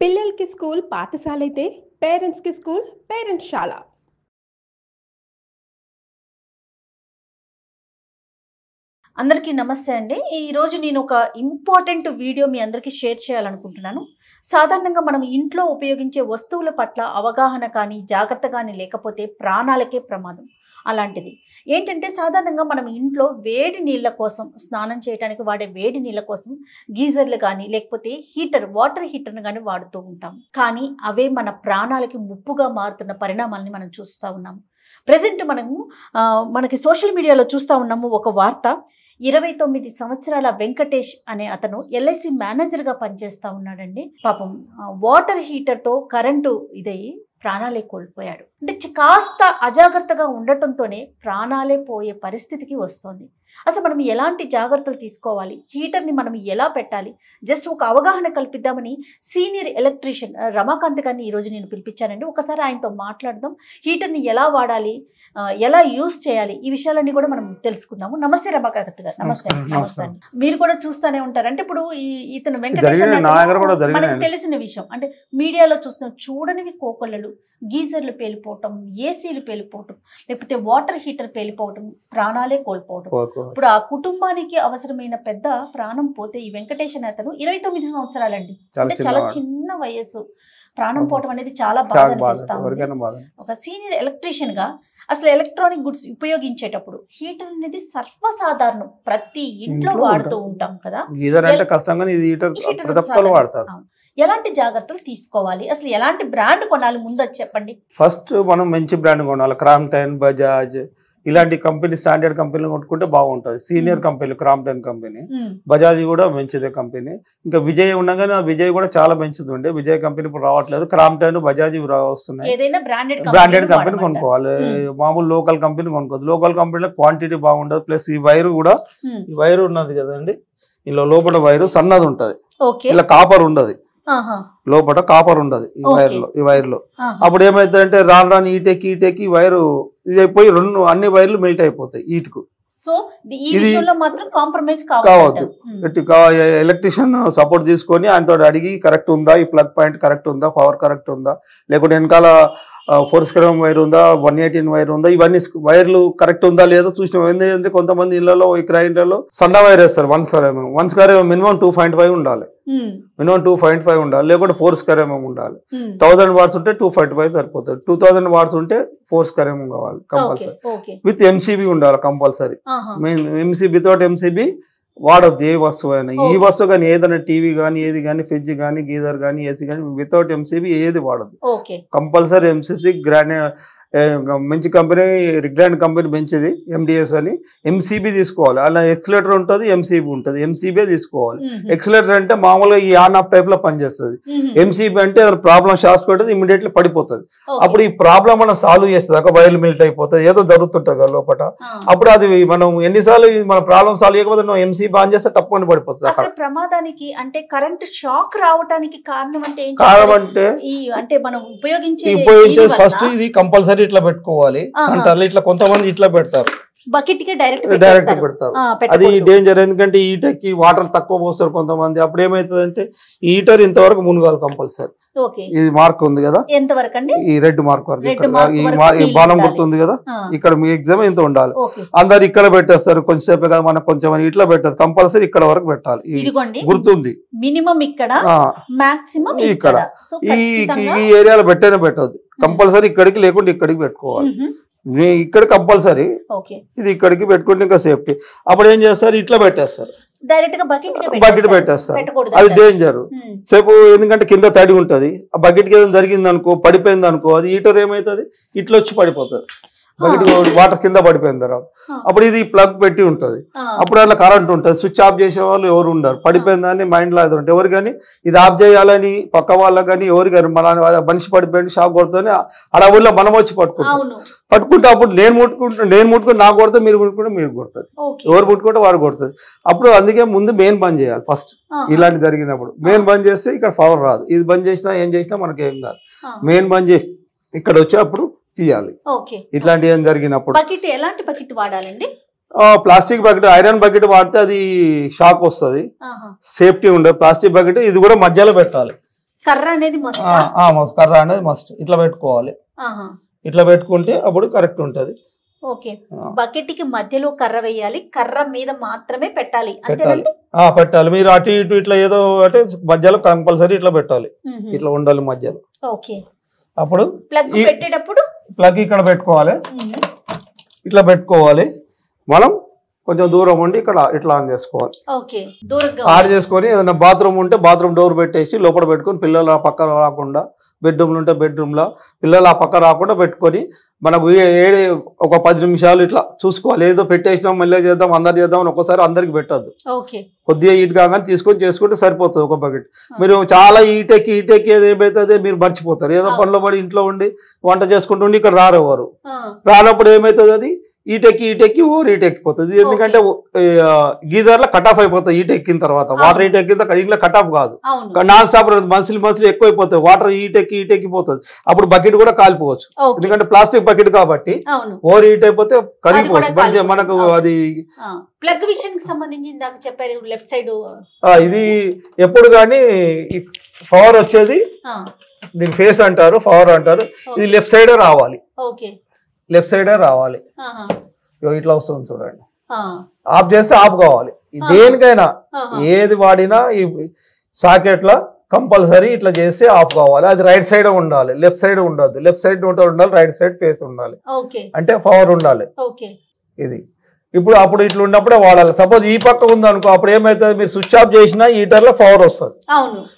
పిల్లలకి స్కూల్ పాఠశాల అయితే పేరెంట్స్కి స్కూల్ పేరెంట్స్శాల. అందరికీ నమస్తే అండి. ఈరోజు నేను ఒక ఇంపార్టెంట్ వీడియో మీ అందరికీ షేర్ చేయాలనుకుంటున్నాను. సాధారణంగా మనం ఇంట్లో ఉపయోగించే వస్తువుల పట్ల అవగాహన కానీ జాగ్రత్త కానీ లేకపోతే ప్రాణాలకే ప్రమాదం. అలాంటిది ఏంటంటే సాధారణంగా మనం ఇంట్లో వేడి నీళ్ళ కోసం స్నానం చేయడానికి వాడే వేడి నీళ్ళ కోసం గీజర్లు కానీ లేకపోతే వాటర్ హీటర్ను కానీ వాడుతూ ఉంటాం. కానీ అవే మన ప్రాణాలకి ముప్పుగా మారుతున్న పరిణామాలని మనం చూస్తూ ఉన్నాము. ప్రజెంట్ మనకి సోషల్ మీడియాలో చూస్తూ ఉన్నాము ఒక వార్త. 29 సంవత్సరాల వెంకటేష్ అనే అతను ఎల్ఐసి మేనేజర్గా పనిచేస్తూ ఉన్నాడండి. పాపం వాటర్ హీటర్తో కరెంటు ఇదయ్యి ప్రాణాలే కోల్పోయాడు. అంటే కాస్త అజాగ్రత్తగా ఉండటంతోనే ప్రాణాలే పోయే పరిస్థితికి వస్తుంది. అసలు మనం ఎలాంటి జాగ్రత్తలు తీసుకోవాలి, హీటర్ని మనం ఎలా పెట్టాలి, జస్ట్ ఒక అవగాహన కల్పిద్దామని సీనియర్ ఎలక్ట్రీషియన్ రమాకాంత్ గారిని ఈరోజు నేను పిలిపించానండి. ఒకసారి ఆయనతో మాట్లాడదాం. హీటర్ని ఎలా వాడాలి, ఎలా యూజ్ చేయాలి, ఈ విషయాలన్నీ కూడా మనం తెలుసుకుందాము. నమస్తే రమాకాంత్ గారు. నమస్తే. నమస్తే అండి. మీరు కూడా చూస్తూనే ఉంటారు. అంటే ఇప్పుడు ఇతను వెంకటేష్ మనకు తెలిసిన విషయం, అంటే మీడియాలో చూస్తున్నాం, చూడనివి కోకొల్లలు, గీజర్లు పేలిపోవటం, ఏసీలు పేలిపోవటం, లేకపోతే వాటర్ హీటర్ పేలిపోవటం, ప్రాణాలే కోల్పోవటం. ఇప్పుడు ఆ కుటుంబానికి అవసరమైన పెద్ద ప్రాణం పోతే ఈ వెంకటేష్ అతను 29 సంవత్సరాలండి. అంటే చాలా చిన్న వయస్సు. ప్రాణం పోవటం అనేది చాలా బాధ అనిపిస్తుంది. ఒక సీనియర్ ఎలక్ట్రీషియన్ గా అసలు ఎలక్ట్రానిక్ గుడ్స్ ఉపయోగించేటప్పుడు హీటర్ అనేది సర్వసాధారణం, ప్రతి ఇంట్లో వాడుతూ ఉంటాం కదా. ఎలాంటి జాగ్రత్తలు తీసుకోవాలి, అసలు ఎలాంటి బ్రాండ్ కొనాలి ముందు చెప్పండి. ఫస్ట్ మనం మంచి బ్రాండ్ కొనాలి. క్రాంప్టన్, బజాజ్ ఇలాంటి కంపెనీ, స్టాండర్డ్ కంపెనీలు కొనుక్కుంటే బాగుంటుంది. సీనియర్ కంపెనీలు క్రాంప్టన్ కంపెనీ, బజాజ్ కూడా మంచిదే కంపెనీ. ఇంకా విజయ్ ఉండగానే విజయ్ కూడా చాలా మంచిది ఉండే. విజయ్ కంపెనీ ఇప్పుడు రావట్లేదు. క్రాంప్టన్, బజాజ్ వస్తున్నాయి. బ్రాండెడ్ కంపెనీ కొనుక్కోవాలి. మామూలు లోకల్ కంపెనీ కొనుక్కోదు. లోకల్ కంపెనీలో క్వాంటిటీ బాగుండదు. ప్లస్ ఈ వైర్ కూడా, ఈ వైర్ ఉన్నది కదండి, ఇలా లోపల వైరు సన్నది ఉంటది, ఇలా కాపర్ ఉండదు, లోపల కాపర్ ఉండదు ఈ వైర్ లో. అప్పుడు ఏమైతుందంటే రాను ఈటెక్కి వైరు ఇది అయిపోయి అన్ని వైర్లు మెల్ట్ అయిపోతాయి ఈటుకు. కావద్దు. ఎలక్ట్రీషియన్ సపోర్ట్ తీసుకొని ఆయనతో అడిగి కరెక్ట్ ఉందా, ఈ ప్లగ్ పాయింట్ కరెక్ట్ ఉందా, పవర్ కరెక్ట్ ఉందా, లేకుంటే వెనకాల 4 స్క్వేర్ వైర్ ఉందా, 118 వైర్ ఉందా, ఇవన్నీ వైర్లు కరెక్ట్ ఉందా లేదా చూసినాం. ఎందుకంటే కొంతమంది ఇళ్లలో ఈ గ్రైండర్లో సన్న వైర్ వేస్తారు. 1 స్క్వేర్ మినిమం 2.5 ఉండాలి, మినిమం 2.5 ఉండాలి, లేకుంటే 4 స్క్వేర్ ఉండాలి. 1000 వాట్స్ ఉంటే 245 సరిపోతుంది. 2000 వాట్స్ ఉంటే 4 స్క్వేర్ కావాలి కంపల్సరీ. విత్ ఎంసీబీ ఉండాలి కంపల్సరీ. ఎంసీబీ తోటి ఎంసీబీ వాడద్దు ఏ వస్తువు అయినా. ఈ వస్తువు కానీ ఏదైనా టీవీ కానీ, ఏది కానీ, ఫ్రిడ్జ్ కానీ, గీజర్ కానీ, ఏసీ కానీ వితౌట్ ఎంసీబీ ఏది వాడద్దు. కంపల్సరీ ఎంసీబీ మంచి కంపెనీ, రిగ్లాండ్ కంపెనీ మంచిది, ఎండిఎస్ అని. ఎంసీబీ తీసుకోవాలి. అలా ఎక్సలేటర్ ఉంటుంది, ఎంసీబీ ఉంటుంది. ఎంసీబీ తీసుకోవాలి. ఎక్సలేటర్ అంటే మామూలుగా ఈ ఆన్ ఆఫ్ టైప్ లో పనిచేస్తుంది. ఎంసీబీ అంటే ప్రాబ్లం షార్ట్ పెడుతుంది, ఇమీడియట్లీ పడిపోతుంది. అప్పుడు ఈ ప్రాబ్లం మనం సాల్వ్ చేస్తుంది. ఒక వైర్లు మెల్ట్ అయిపోతుంది, ఏదో జరుగుతుంటుంది కదా లోపల. అప్పుడు అది మనం ఎన్నిసార్లు మన ప్రాబ్లం సాల్వ్ చేయకపోతే నువ్వు ఎంసీబీ ఆన్ చేస్తే తప్పని పడిపోతుంది. అసలు ప్రమాదానికి అంటే కరెంట్ షాక్ రావడానికి కారణం అంటే అంటే మనం ఉపయోగించే ఫస్ట్ ఇది కంపల్సరీ ఇట్లా పెట్టుకోవాలి అంటారు. ఇట్లా కొంతమంది ఇట్లా పెడతారు, బకెట్ కి డైరెక్ట్ పెడతారు. అది డేంజర్. ఎందుకంటే హీటర్కి వాటర్ తక్కువ పోస్తారు కొంతమంది. అప్పుడు ఏమైతుంది అంటే హీటర్ ఇంతవరకు మునగాలి కంపల్సరీ. ఇది మార్క్ ఉంది కదా, ఎంతవరకు అండి? ఈ రెడ్ మార్క్ వరకు, ఈ బాణం గుర్తుంది కదా, ఇక్కడ మీ ఎగ్జామ్ ఎంత ఉండాలి. అందరు ఇక్కడ పెట్టేస్తారు కొంచెంసేపు కదా, మనకు కొంచెం ఇట్లా పెట్టదు, కంపల్సరీ ఇక్కడ వరకు పెట్టాలి. గుర్తుంది, మినిమం ఇక్కడ, మాక్సిమం ఇక్కడ. ఈ ఏరియాలో పెట్టదు కంపల్సరీ. ఇక్కడికి లేకుంటే ఇక్కడికి పెట్టుకోవాలి. ఇక్కడ కంపల్సరీ ఇది ఇక్కడికి పెట్టుకుంటే ఇంకా సేఫ్టీ. అప్పుడు ఏం చేస్తారు, ఇట్లా పెట్టేస్తారు, బకెట్ పెట్టేస్తారు. అది డేంజర్ సేపు. ఎందుకంటే కింద తడి ఉంటది. ఆ బకెట్ కి ఏదైనా జరిగింది అనుకో, పడిపోయింది అనుకో, అది హీటర్ ఏమైతుంది ఇట్లా వచ్చి పడిపోతుంది. బకెట్ వాటర్ కింద పడిపోయిన తర్వాత అప్పుడు ఇది ప్లగ్ పెట్టి ఉంటుంది. అప్పుడు అట్లా కరెంట్ ఉంటుంది. స్విచ్ ఆఫ్ చేసే వాళ్ళు ఎవరు ఉండరు. పడిపోయిందని మైండ్ లో ఉంటుంది ఎవరు కానీ, ఇది ఆఫ్ చేయాలని పక్క వాళ్ళకి కానీ ఎవరు కానీ, మన మనిషి పడిపోయింది షాక్ కొడుతుంది, అలా ఊళ్ళో మనం వచ్చి పట్టుకుంటే అప్పుడు నేను ముట్టుకుంటే నాకు కొడితే, మీరు ముట్టుకుంటే మీరు కొడుతుంది, ఎవరు ముట్టుకుంటే వారు కొడుతుంది. అప్పుడు అందుకే ముందు మెయిన్ బంద్ చేయాలి ఫస్ట్. ఇలాంటి జరిగినప్పుడు మెయిన్ బంద్ చేస్తే ఇక్కడ పవర్ రాదు. ఇది బంద్ చేసినా ఏం చేసినా మనకి ఏం కాదు. మెయిన్ బంద్ చేసి ఇక్కడ వచ్చేప్పుడు తీయాలి. ఇట్లాంటి ఏం జరిగినప్పుడు ఎలాంటి బకెట్ వాడాలండి? ప్లాస్టిక్ బకెట్, ఐరన్ బకెట్ వాడితే అది షాక్ వస్తుంది, సేఫ్టీ ఉండదు. ప్లాస్టిక్ బకెట్ ఇది కూడా మధ్యలో పెట్టాలి. కర్ర అనేది మస్ట్. కర్ర అనేది మస్ట్. ఇట్లా పెట్టుకోవాలి. ఇట్లా పెట్టుకుంటే అప్పుడు కరెక్ట్ ఉంటుంది. ఓకే. బకెట్ కి మధ్యలో కర్ర వేయాలి, కర్ర మీద మాత్రమే పెట్టాలి. పెట్టాలి. మీరు అటు ఇటు ఇట్లా ఏదో అంటే మధ్యలో కంపల్సరీ ఇట్లా పెట్టాలి. ఇట్లా ఉండాలి మధ్యలో. ఓకే. అప్పుడు ప్లగ్ పెట్టేటప్పుడు ప్లగ్ ఇక్కడ పెట్టుకోవాలి. ఇట్లా పెట్టుకోవాలి. మనం కొంచెం దూరం ఉండి ఇక్కడ ఇట్లా ఆన్ చేసుకోవాలి. ఆన్ చేసుకొని ఏదైనా బాత్రూమ్ ఉంటే బాత్రూమ్ డోర్ పెట్టేసి లోపల పెట్టుకొని పిల్లలు ఆ పక్క రాకుండా, బెడ్రూమ్లు ఉంటే బెడ్రూమ్లో పిల్లలు ఆ పక్క రాకుండా పెట్టుకొని మనకు ఒక 10 నిమిషాలు ఇట్లా చూసుకోవాలి. ఏదో పెట్టేసినాం మళ్ళీ చేద్దాం అందరు చేద్దాం అని ఒక్కసారి అందరికి పెట్టద్దు. కొద్దిగా హీట్ కాగానే తీసుకొని చేసుకుంటే సరిపోతుంది ఒక బకెట్. మీరు చాలా హీటెక్కి ఏదైతే మీరు మర్చిపోతారు. ఏదో పనిలో పడి ఇంట్లో ఉండి వంట చేసుకుంటూ ఉండి ఇక్కడ రారెవరు. రానప్పుడు ఏమవుతుంది, అది ఈటెక్కి ఓవర్ హీట్ ఎక్కిపోతుంది. ఎందుకంటే గీజర్లో కట్ ఆఫ్ అయిపోతుంది. హీట్ ఎక్కిన తర్వాత వాటర్ హీట్ ఎక్కిన ఇంట్లో కట్ ఆఫ్ కాదు, నాన్ స్టాప్ మనుషులు ఎక్కువైపోతాయి. Water heat ఎక్కిపోతుంది. అప్పుడు బకెట్ కూడా కాలిపోవచ్చు. ఎందుకంటే ప్లాస్టిక్ బకెట్ కాబట్టి ఓవర్ హీట్ అయిపోతే కరిగిపోవచ్చు. మనకు అది ప్లగ్ విషయానికి సంబంధించి ఇందాక చెప్పారు లెఫ్ట్ సైడ్. ఇది ఎప్పుడు కానీ పవర్ వచ్చేది దీని ఫేస్ అంటారు, పవర్ అంటారు. ఇది లెఫ్ట్ సైడే రావాలి. లెఫ్ట్ సైడే రావాలి. ఇట్లా వస్తుంది చూడండి. ఆఫ్ చేస్తే ఆఫ్ కావాలి. దేనికైనా ఏది వాడినా ఈ సాకెట్ల కంపల్సరీ ఇట్లా చేస్తే ఆఫ్ కావాలి. అది రైట్ సైడ్ ఉండాలి, లెఫ్ట్ సైడ్ ఉండదు. లెఫ్ట్ సైడ్ ఉండాలి, రైట్ సైడ్ ఫేస్ ఉండాలి. అంటే పవర్ ఉండాలి. ఇది ఇప్పుడు అప్పుడు ఇట్లా ఉన్నప్పుడే వాడాలి. సపోజ్ ఈ పక్క ఉందనుకో, అప్పుడు ఏమవుతుంది, మీరు స్విచ్ ఆఫ్ చేసినా హీటర్లో పవర్ వస్తుంది.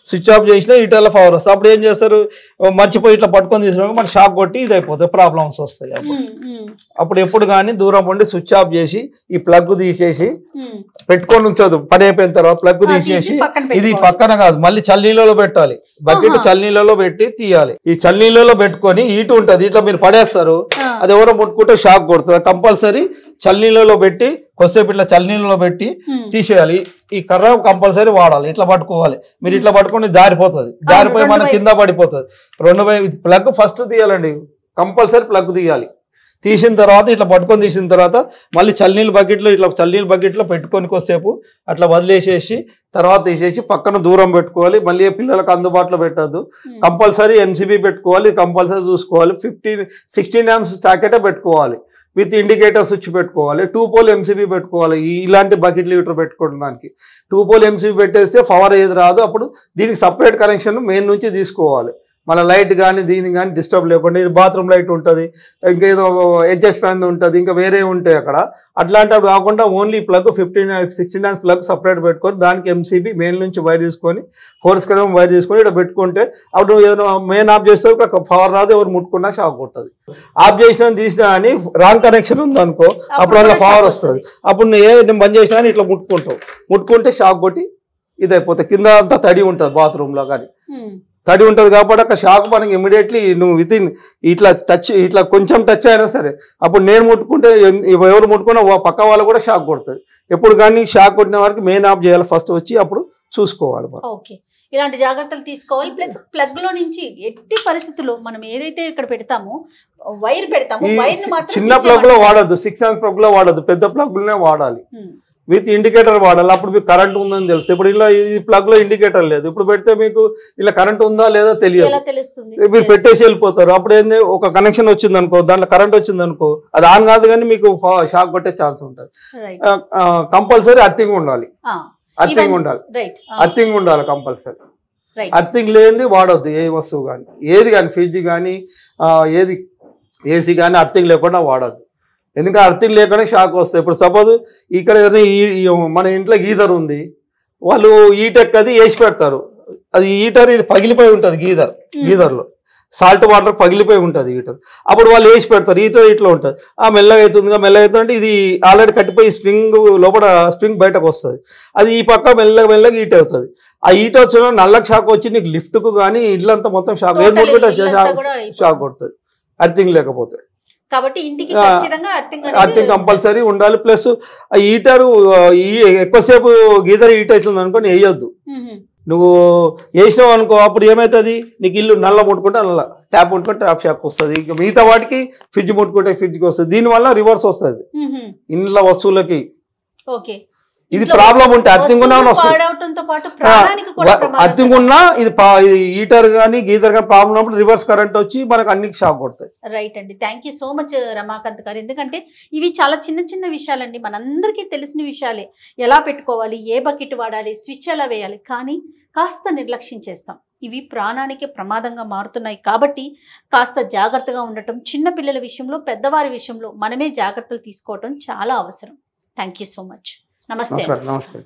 స్విచ్ ఆఫ్ చేసినా హీటర్లో పవర్ వస్తుంది. అప్పుడు ఏం చేస్తారు, మర్చిపోయి ఇట్లా పట్టుకొని తీసుకున్నాక మన షాక్ కొట్టి ఇది అయిపోతుంది, ప్రాబ్లమ్స్ వస్తాయి. అప్పుడు ఎప్పుడు కానీ దూరం ఉండి స్విచ్ ఆఫ్ చేసి ఈ ప్లగ్ తీసేసి పెట్టుకొని ఉంచదు. పని అయిపోయిన తర్వాత ప్లగ్ తీసేసి ఇది పక్కన కాదు, మళ్ళీ చల్లనీళ్ళలో పెట్టాలి. బకెట్ చల్లనీళ్ళలో పెట్టి తీయాలి. ఈ చల్లనీళ్ళలో పెట్టుకొని హీట్ ఉంటుంది, ఇట్లా మీరు పడేస్తారు, అది ఎవరో ముట్టుకుంటే షాక్ కొడుతుంది. కంపల్సరీ చల్లనీళ్ళలో పెట్టి కొద్దిసేపు ఇట్లా చల్లనీళ్ళలో పెట్టి తీసేయాలి. ఈ కర్ర కంపల్సరీ వాడాలి. ఇట్లా పట్టుకోవాలి. మీరు ఇట్లా పట్టుకుని జారిపోతుంది, జారిపోయి మన కింద పడిపోతుంది. ప్లగ్ ఫస్ట్ తీయాలండి, కంపల్సరీ ప్లగ్ తీయాలి. తీసిన తర్వాత ఇట్లా పట్టుకొని తీసిన తర్వాత మళ్ళీ చల్లనీళ్ళు బకెట్లో పెట్టుకొని కొద్దిసేపు అట్లా వదిలేసేసి తర్వాత తీసేసి పక్కన దూరం పెట్టుకోవాలి. మళ్ళీ పిల్లలకు అందుబాటులో పెట్టద్దు. కంపల్సరీ ఎంసీబీ పెట్టుకోవాలి, కంపల్సరీ చూసుకోవాలి. 16 amps సాకెటే పెట్టుకోవాలి. విత్ ఇండికేటర్ స్విచ్ పెట్టుకోవాలి. 2 pole ఎంసీబీ పెట్టుకోవాలి. ఇలాంటి బకెట్ లీటర్ పెట్టుకోవడం దానికి 2 pole ఎంసీబీ పెట్టేస్తే పవర్ ఏది రాదు. అప్పుడు దీనికి సపరేట్ కనెక్షన్ మెయిన్ నుంచి తీసుకోవాలి. మన లైట్ కానీ దీనికి కానీ డిస్టర్బ్ లేకుండా. బాత్రూమ్ లైట్ ఉంటుంది, ఇంకేదో అడ్జస్ట్ ఫ్యాన్ ఉంటుంది, ఇంకా వేరే ఉంటాయి అక్కడ. అట్లాంటప్పుడు కాకుండా only plug 16 amps plug separate పెట్టుకొని దానికి ఎంసీబీ మెయిన్ నుంచి వైర్ తీసుకొని 4 square వైర్ తీసుకొని ఇక్కడ పెట్టుకుంటే అప్పుడు ఏదైనా మెయిన్ ఆఫ్ చేస్తే ఇక్కడ పవర్ రాదు, ఎవరు ముట్టుకున్నా షాక్ కొట్టదు. ఆఫ్ చేసినా తీసినా కానీ రాంగ్ కనెక్షన్ ఉందనుకో అప్పుడు అలా పవర్ వస్తుంది. అప్పుడు నేను బంద్ చేసినా కానీ ఇట్లా ముట్టుకుంటే షాక్ కొట్టి ఇది అయిపోతుంది. కింద అంతా తడి ఉంటుంది, బాత్రూంలో కానీ తడి ఉంటుంది కాబట్టి అక్కడ షాక్ మనకి ఇమీడియట్లీ నువ్వు వితిన్ ఇట్లా కొంచెం టచ్ అయినా సరే అప్పుడు నేను ముట్టుకుంటే ఎవరు ముట్టుకున్నా పక్క వాళ్ళు కూడా షాక్ కొడుతుంది. ఎప్పుడు కానీ షాక్ కొట్టిన వారికి మెయిన్ ఆఫ్ చేయాలి ఫస్ట్ వచ్చి, అప్పుడు చూసుకోవాలి. ఓకే, ఇలాంటి జాగ్రత్తలు తీసుకోవాలి. ప్లస్ ప్లగ్ లో నుంచి ఎట్టి పరిస్థితుల్లో మనం ఏదైతే ఇక్కడ పెడతామో వైర్ పెడతామో చిన్న ప్లగ్ లో వాడద్దు, 6 amps ప్లగ్ లో వాడద్దు, పెద్ద ప్లగ్ లోనే వాడాలి. విత్ ఇండికేటర్ వాడాలి. అప్పుడు మీకు కరెంట్ ఉందని తెలుసు. ఇప్పుడు ఇలా ఈ ప్లగ్ లో ఇండికేటర్ లేదు, ఇప్పుడు పెడితే మీకు ఇలా కరెంట్ ఉందా లేదా తెలియదు, మీరు పెట్టేసి వెళ్ళిపోతారు. అప్పుడు ఏంది, ఒక కనెక్షన్ వచ్చింది అనుకో, దాంట్లో కరెంట్ వచ్చింది అనుకో, అది ఆన్ కాదు కానీ మీకు షాక్ కొట్టే ఛాన్స్ ఉంటుంది. కంపల్సరీ అర్థింగ్ ఉండాలి, అర్థింగ్ ఉండాలి కంపల్సరీ. అర్థింగ్ లేనిది వాడొద్దు ఏ వస్తువు కానీ, ఏది కానీ ఫ్రిడ్జ్ కానీ ఏది ఏసీ కానీ అర్థింగ్ లేకుండా వాడద్దు. ఎందుకంటే అర్థింగ్ లేకుండా షాక్ వస్తాయి. ఇప్పుడు సపోజ్ ఇక్కడ మన ఇంట్లో గీజర్ ఉంది, వాళ్ళు హీటెక్ అది వేసి పెడతారు, అది హీటర్ ఇది పగిలిపోయి ఉంటుంది. గీజర్లో సాల్ట్ వాటర్ పగిలిపోయి ఉంటుంది హీటర్. అప్పుడు వాళ్ళు వేసి పెడతారు, హీటర్ ఇట్లా ఉంటుంది. మెల్లగా అవుతుందంటే ఇది ఆల్రెడీ కట్టిపోయి స్ప్రింగ్ లోపల స్ప్రింగ్ బయటకు వస్తుంది. అది ఈ పక్క మెల్లగా హీట్ అవుతుంది. ఆ హీట్ వచ్చిన నల్లకి షాక్ వచ్చి నీకు లిఫ్ట్కు కానీ ఇల్లంతా మొత్తం షాక్, ఏది ముట్టుకుంటే షాక్ కొడుతుంది అర్థింగ్ లేకపోతే. కాబట్టి ఇంటికి అర్థింగ్ కంపల్సరీ ఉండాలి. ప్లస్ ఆ హీటరు ఎక్కువసేపు గీజర్ హీట్ అవుతుంది అనుకోని వేయొద్దు. నువ్వు వేసినావు అనుకో అప్పుడు ఏమవుతుంది, నీకు ఇల్లు నల్ల ముట్టుకుంటే నల్ల, ట్యాప్ ముట్టుకుంటే ట్యాప్ షాక్ వస్తుంది. ఇంకా మిగతా వాటికి ఫ్రిడ్జ్ ముట్టుకుంటే ఫ్రిడ్జ్కి వస్తుంది. దీనివల్ల రివర్స్ వస్తుంది ఇంట్లో వస్తువులకి. ఇది ప్రాబ్లం ఉంటే అర్థంగా పాడవటంతో పాటు ప్రాణానికి కూడా ప్రమాదం. అర్థంగా ఇది హీటర్ కానీ గీజర్ కానీ ప్రాబ్లం ఉన్నప్పుడు రివర్స్ కరెంట్ వచ్చి మనకు అన్నికి షాక్ కొడతాయి. రైట్ అండి, thank you so much Ramakant గారు. ఎందుకంటే ఇవి చాలా చిన్న చిన్న విషయాలండి, మనందరికీ తెలిసిన విషయాలే. ఎలా పెట్టుకోవాలి, ఏ బకెట్ వాడాలి, స్విచ్ ఎలా వేయాలి, కానీ కాస్త నిర్లక్ష్యం చేస్తాం. ఇవి ప్రాణానికి ప్రమాదంగా మారుతున్నాయి కాబట్టి కాస్త జాగ్రత్తగా ఉండటం, చిన్నపిల్లల విషయంలో పెద్దవారి విషయంలో మనమే జాగ్రత్తలు తీసుకోవటం చాలా అవసరం. Thank you so much. నమస్తే. నమస్తే.